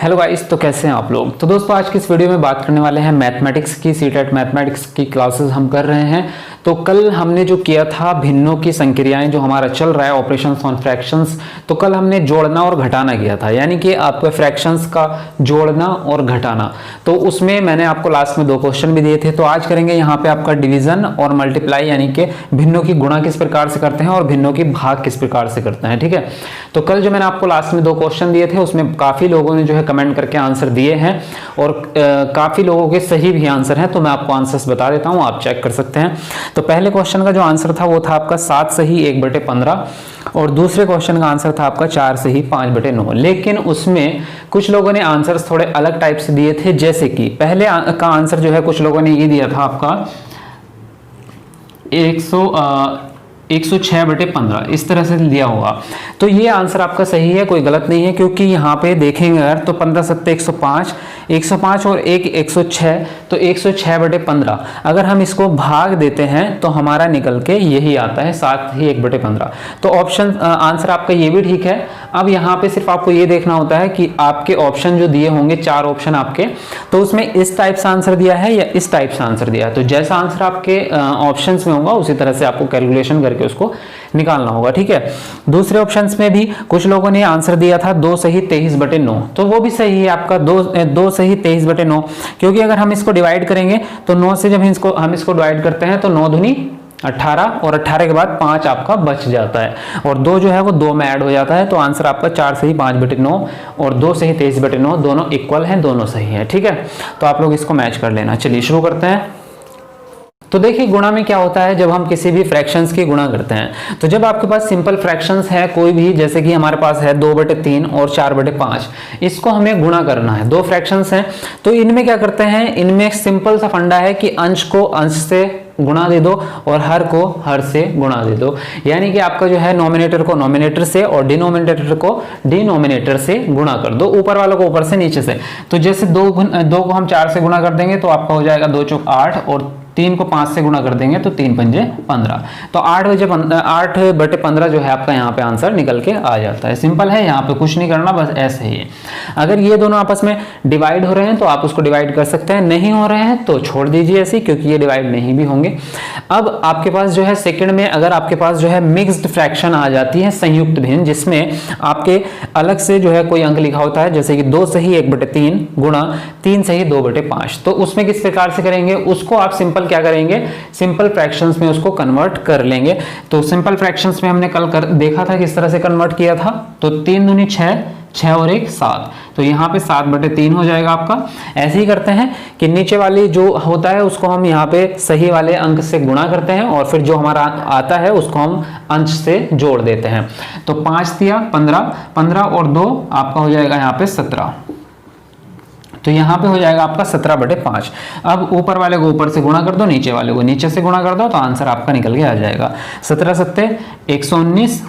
Hello guys, तो कैसे हैं आप लोग। तो दोस्तों आज की इस वीडियो में बात करने वाले हैं मैथमेटिक्स की। सीटेट मैथमेटिक्स की क्लासेस हम कर रहे हैं। तो कल हमने जो किया था भिन्नों की संक्रियाएं, जो हमारा चल रहा है ऑपरेशंस ऑन फ्रैक्शंस, तो कल हमने जोड़ना और घटाना किया था, यानी कि आपके फ्रैक्शंस का जोड़ना और घटाना। तो उसमें मैंने आपको लास्ट में 2 क्वेश्चन भी दिए थे। तो आज करेंगे यहाँ पे आपका डिवीजन और मल्टीप्लाई, यानी कि भिन्नों की गुणा किस प्रकार से करते हैं और भिन्नों की भाग किस प्रकार से करते हैं। ठीक है, तो कल जो मैंने आपको लास्ट में 2 क्वेश्चन दिए थे उसमें काफी लोगों ने जो है कमेंट करके आंसर दिए हैं और काफी लोगों के सही भी आंसर हैं। तो मैं आपको आंसर्स बता देता हूं, आप चेक कर सकते हैं। तो पहले क्वेश्चन का जो आंसर था वो था आपका 7 सही 1/15 और दूसरे क्वेश्चन का आंसर था आपका 4 सही 5/9। लेकिन उसमें कुछ लोगों ने आंसर्स थोड़े अलग टाइप से दिए थे, जैसे कि पहले का आंसर जो है कुछ लोगों ने ये दिया था आपका 106/15, इस तरह से दिया होगा। तो ये आंसर आपका सही है, कोई गलत नहीं है, क्योंकि यहाँ पे देखेंगे अगर तो 15 7 105 और 1 106, तो 106/15 अगर हम इसको भाग देते हैं तो हमारा निकल के यही आता है 7 ही 1/15। तो ऑप्शन आंसर आपका ये भी ठीक है। अब यहाँ पे सिर्फ आपको ये देखना होता है कि आपके ऑप्शन जो दिए होंगे 4 ऑप्शन आपके, तो उसमें इस टाइप से आंसर दिया है या इस टाइप से आंसर दिया है। तो जैसा आंसर आपके ऑप्शंस में होगा उसी तरह से आपको कैलकुलेशन करके उसको निकालना होगा। ठीक है, दूसरे ऑप्शंस में भी कुछ लोगों ने आंसर दिया था 2 सही 23/9, तो वो भी सही है आपका 2 सही 23/9, क्योंकि अगर हम इसको डिवाइड करेंगे तो 9 से जब हम इसको डिवाइड करते हैं तो 9 दूनी 18 और 18 के बाद 5 आपका बच जाता है और 2 जो है वो 2 में ऐड हो जाता है। तो आंसर आपका 4 सही 5/9 और 2 सही 23/9 दोनों इक्वल हैं, दोनों सही है। ठीक है, तो आप लोग इसको मैच कर लेना। चलिए शुरू करते हैं। तो देखिए गुणा में क्या होता है, जब हम किसी भी फ्रैक्शंस की गुणा करते हैं, तो जब आपके पास सिंपल फ्रैक्शंस है कोई भी, जैसे कि हमारे पास है 2/3 और 4/5, इसको हमें गुणा करना है। 2 फ्रैक्शंस हैं, तो इनमें क्या करते हैं, इनमें सिंपल सा फंडा है कि अंश को अंश से गुणा दे दो और हर को हर से गुणा दे दो, यानी कि आपका जो है नॉमिनेटर को नॉमिनेटर से और डिनोमिनेटर को डिनोमिनेटर से गुणा कर दो, ऊपर वालों को ऊपर से नीचे से। तो जैसे 2 को हम 4 से गुणा कर देंगे तो आपका हो जाएगा 2 चौक 8 और 3 को 5 से गुणा कर देंगे तो 3 पंजे 15। तो 8/15 जो है आपका यहाँ पे आंसर निकल के आ जाता है। सिंपल है, यहाँ पे कुछ नहीं करना, बस ऐसे ही है। अगर ये दोनों आपस में डिवाइड हो रहे हैं तो आप उसको डिवाइड कर सकते हैं, नहीं हो रहे हैं तो छोड़ दीजिए ऐसे, क्योंकि ये डिवाइड नहीं भी होंगे। अब आपके पास जो है सेकंड में अगर आपके पास जो है मिक्स्ड फ्रैक्शन आ जाती है, संयुक्त भिन्न, जिसमें आपके अलग से जो है कोई अंक लिखा होता है, जैसे कि 2 सही 1/3 गुणा 3 सही 2/5, तो उसमें किस प्रकार से करेंगे, उसको आप सिंपल क्या करेंगे, सिंपल फ्रैक्शंस में उसको कन्वर्ट कर लेंगे। तो सिंपल फ्रैक्शंस में हमने कल देखा था किस तरह से कन्वर्ट किया था। तो 3 दूनी 6, 6 और 1 7, तो यहाँ पे 7/3 हो जाएगा आपका। ऐसे ही करते हैं कि नीचे वाली जो होता है उसको हम यहाँ पे सही वाले अंक से गुणा करते हैं और फिर जो हमारा आता है उसको हम अंश से जोड़ देते हैं। तो 5 दिया 15, 15 और 2 आपका हो जाएगा यहाँ पे 17, तो यहाँ पे हो जाएगा आपका 17/5। अब ऊपर वाले को ऊपर से गुणा कर दो, नीचे वाले को नीचे से गुणा कर दो, तो आंसर आपका निकल के आ जाएगा 17 7 119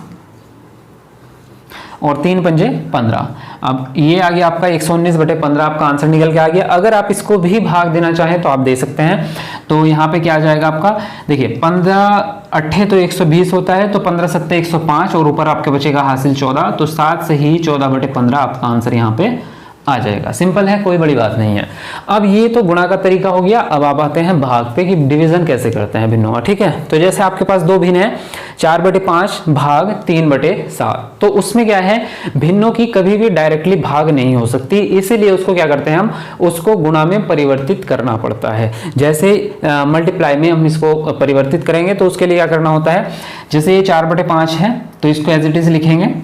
और 3 पंजे 15। अब ये आ गया आपका 119/15, आपका आंसर निकल के आ गया। अगर आप इसको भी भाग देना चाहें तो आप दे सकते हैं। तो यहाँ पे क्या आ जाएगा आपका, देखिए 15 8 तो 120 होता है, तो 15 7 105 और ऊपर आपके बचेगा हासिल 14, तो 7 से ही 14/15 आपका आंसर यहाँ पे आ जाएगा। सिंपल है, कोई बड़ी बात नहीं है। अब ये तो गुणा का तरीका हो गया। अब आप आते हैं भाग पे कि डिवीजन कैसे करते हैं भिन्नों का। ठीक है, तो जैसे आपके पास 2 भिन्न है, 4/5 भाग 3/7, तो उसमें क्या है, भिन्नों की कभी भी डायरेक्टली भाग नहीं हो सकती, इसीलिए उसको क्या करते हैं, हम उसको गुणा में परिवर्तित करना पड़ता है। जैसे मल्टीप्लाई में हम इसको परिवर्तित करेंगे तो उसके लिए क्या करना होता है, जैसे ये 4/5 है तो इसको एज इट इज लिखेंगे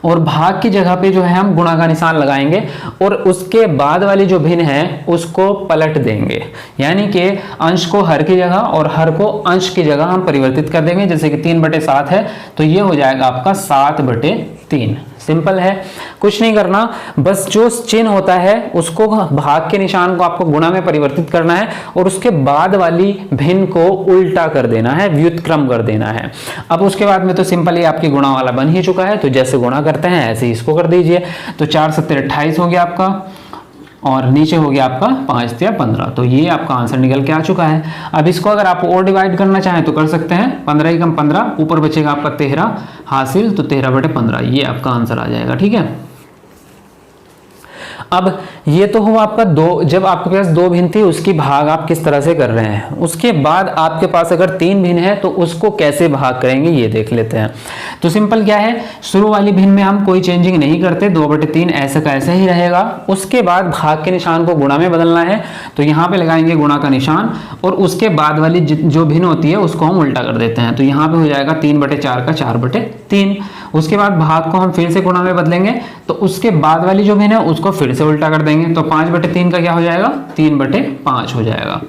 और भाग की जगह पे जो है हम गुणा का निशान लगाएंगे और उसके बाद वाली जो भिन्न है उसको पलट देंगे, यानी कि अंश को हर की जगह और हर को अंश की जगह हम परिवर्तित कर देंगे। जैसे कि 3/7 है तो ये हो जाएगा आपका 7/3। सिंपल है, कुछ नहीं करना, बस जो चिन्ह होता है उसको भाग के निशान को आपको गुणा में परिवर्तित करना है और उसके बाद वाली भिन्न को उल्टा कर देना है, व्युत्क्रम कर देना है। अब उसके बाद में तो सिंपल ही आपकी गुणा वाला बन ही चुका है, तो जैसे गुणा करते हैं ऐसे ही इसको कर दीजिए। तो 4 7 28 हो गया आपका और नीचे हो गया आपका 5 या 15, तो ये आपका आंसर निकल के आ चुका है। अब इसको अगर आप और डिवाइड करना चाहें तो कर सकते हैं, 15 ही कम 15, ऊपर बचेगा आपका 13 हासिल, तो 13/15 ये आपका आंसर आ जाएगा। ठीक है, अब ये तो हुआ आपका दो, जब आपके पास दो भिन्न थी उसकी भाग आप किस तरह से कर रहे हैं। उसके बाद आपके पास अगर तीन भिन्न है तो उसको कैसे भाग करेंगे ये देख लेते हैं। तो सिंपल क्या है, शुरू वाली भिन्न में हम कोई चेंजिंग नहीं करते, 2/3 ऐसे का ऐसे ही रहेगा। उसके बाद भाग के निशान को गुणा में बदलना है, तो यहाँ पे लगाएंगे गुणा का निशान, और उसके बाद वाली जो भिन्न होती है उसको हम उल्टा कर देते हैं। तो यहाँ पे हो जाएगा 3/4 का 4/3। उसके बाद भाग को हम फिर से गुणा में बदलेंगे, तो उसके बाद वाली जो भिन्न है उसको फिर से उल्टा कर देंगे, तो 5/3 का क्या हो जाएगा, 3/5 हो जाएगा।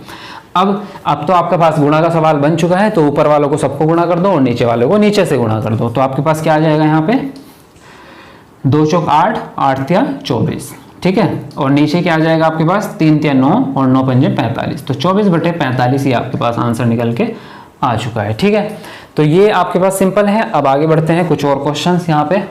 अब तो आपके पास गुणा का सवाल बन चुका है, तो ऊपर वालों को सबको गुणा कर दो और नीचे वालों को नीचे से गुणा कर दो। तो आपके पास क्या आ जाएगा, यहाँ पे 2 चौक 8, 8 तिया 24, ठीक है। और नीचे क्या आ जाएगा आपके पास, 3 तिया 9 और 9 पंजे 45। तो 24/45 ये आपके पास आंसर निकल के आ चुका है, ठीक है। तो ये आपके पास सिंपल है। अब आगे बढ़ते हैं कुछ और क्वेश्चंस यहाँ पे।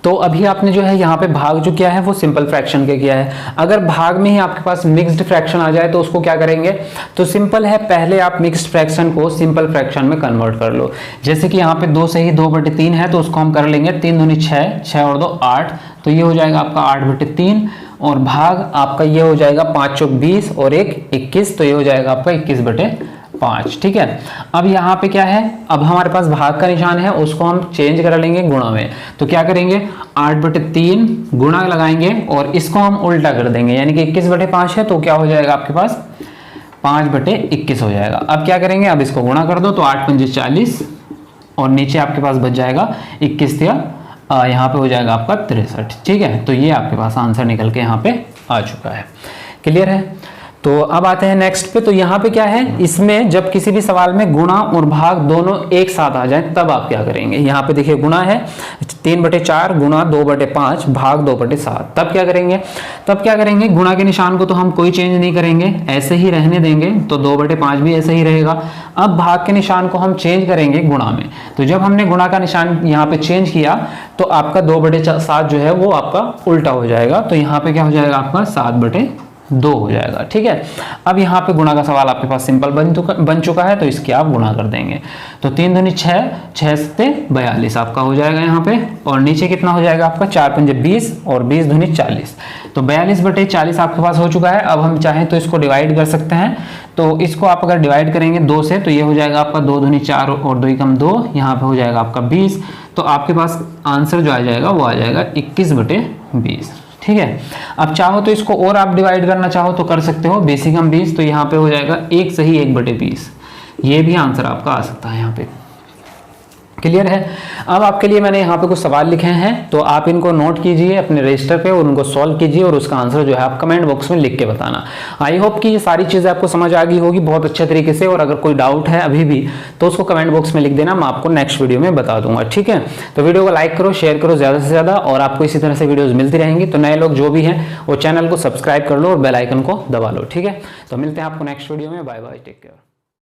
तो अभी आपने जो है यहाँ पे भाग जो किया है वो सिंपल फ्रैक्शन के किया है। अगर भाग में ही आपके पास मिक्स्ड फ्रैक्शन आ जाए तो उसको क्या करेंगे, तो सिंपल है, पहले आप मिक्स्ड फ्रैक्शन को सिंपल फ्रैक्शन में कन्वर्ट कर लो। जैसे कि यहाँ पे 2 से ही 2/3 है, तो उसको हम कर लेंगे 3 दूनी 6, 6 और 2 8, तो ये हो जाएगा आपका 8/3। और भाग आपका ये हो जाएगा 5 चौक 20 और 1 21, तो ये हो जाएगा आपका 21/5, ठीक है। अब यहाँ पे क्या है, अब हमारे पास भाग का निशान है, उसको हम चेंज कर लेंगे गुणा में। तो क्या करेंगे, 8/3 गुणा लगाएंगे और इसको हम उल्टा कर देंगे, यानी कि 21/5 है, तो क्या हो जाएगा आपके पास 5/21 हो जाएगा। अब क्या करेंगे, अब इसको गुणा कर दो, तो 8 पंजे 40 और नीचे आपके पास बच जाएगा 21 तिया यहाँ पे हो जाएगा आपका 63, ठीक है। तो ये आपके पास आंसर निकल के यहाँ पे आ चुका है। क्लियर है। तो अब आते हैं नेक्स्ट पे। तो यहाँ पे क्या है, इसमें जब किसी भी सवाल में गुणा और भाग दोनों एक साथ आ जाए तब आप क्या करेंगे। यहाँ पे देखिए गुणा है 3/4 गुणा 2/5 भाग 2/7, तब क्या करेंगे, गुणा के निशान को तो हम कोई चेंज नहीं करेंगे, ऐसे ही रहने देंगे, तो 2/5 भी ऐसे ही रहेगा। अब भाग के निशान को हम चेंज करेंगे गुणा में। तो जब हमने गुणा का निशान यहाँ पे चेंज किया तो आपका 2/7 जो है वो आपका उल्टा हो जाएगा, तो यहाँ पे क्या हो जाएगा आपका 7/2 हो जाएगा, ठीक है। अब यहाँ पे गुणा का सवाल आपके पास सिंपल बन चुका है, तो इसके आप गुणा कर देंगे। तो 3 दूनी 6, 6 से 42 आपका हो जाएगा यहाँ पे, और नीचे कितना हो जाएगा आपका 4 पंजे 20 और 20 दूनी 40, तो 42/40 आपके पास हो चुका है। अब हम चाहें तो इसको डिवाइड कर सकते हैं, तो इसको आप अगर डिवाइड करेंगे 2 से, तो ये हो जाएगा आपका 2 दूनी 4 और 2 कम 2, यहाँ पे हो जाएगा आपका 20। तो आपके पास आंसर जो आ जाएगा वो आ जाएगा 21/20, ठीक है। अब चाहो तो इसको और आप डिवाइड करना चाहो तो कर सकते हो, 20 कम 20, तो यहाँ पे हो जाएगा 1 सही 1/20, ये भी आंसर आपका आ सकता है यहाँ पे। क्लियर है। अब आपके लिए मैंने यहाँ पे कुछ सवाल लिखे हैं, तो आप इनको नोट कीजिए अपने रजिस्टर पे और उनको सॉल्व कीजिए, और उसका आंसर जो है आप कमेंट बॉक्स में लिख के बताना। आई होप कि ये सारी चीज़ें आपको समझ आ गई होगी बहुत अच्छे तरीके से, और अगर कोई डाउट है अभी भी तो उसको कमेंट बॉक्स में लिख देना, मैं आपको नेक्स्ट वीडियो में बता दूंगा, ठीक है। तो वीडियो को लाइक करो, शेयर करो ज़्यादा से ज़्यादा, और आपको इसी तरह से वीडियोज़ मिलती रहेंगी। तो नए लोग जो भी हैं वो चैनल को सब्सक्राइब कर लो और बेल आइकन को दबा लो, ठीक है। तो मिलते हैं आपको नेक्स्ट वीडियो में, बाय बाय, टेक केयर।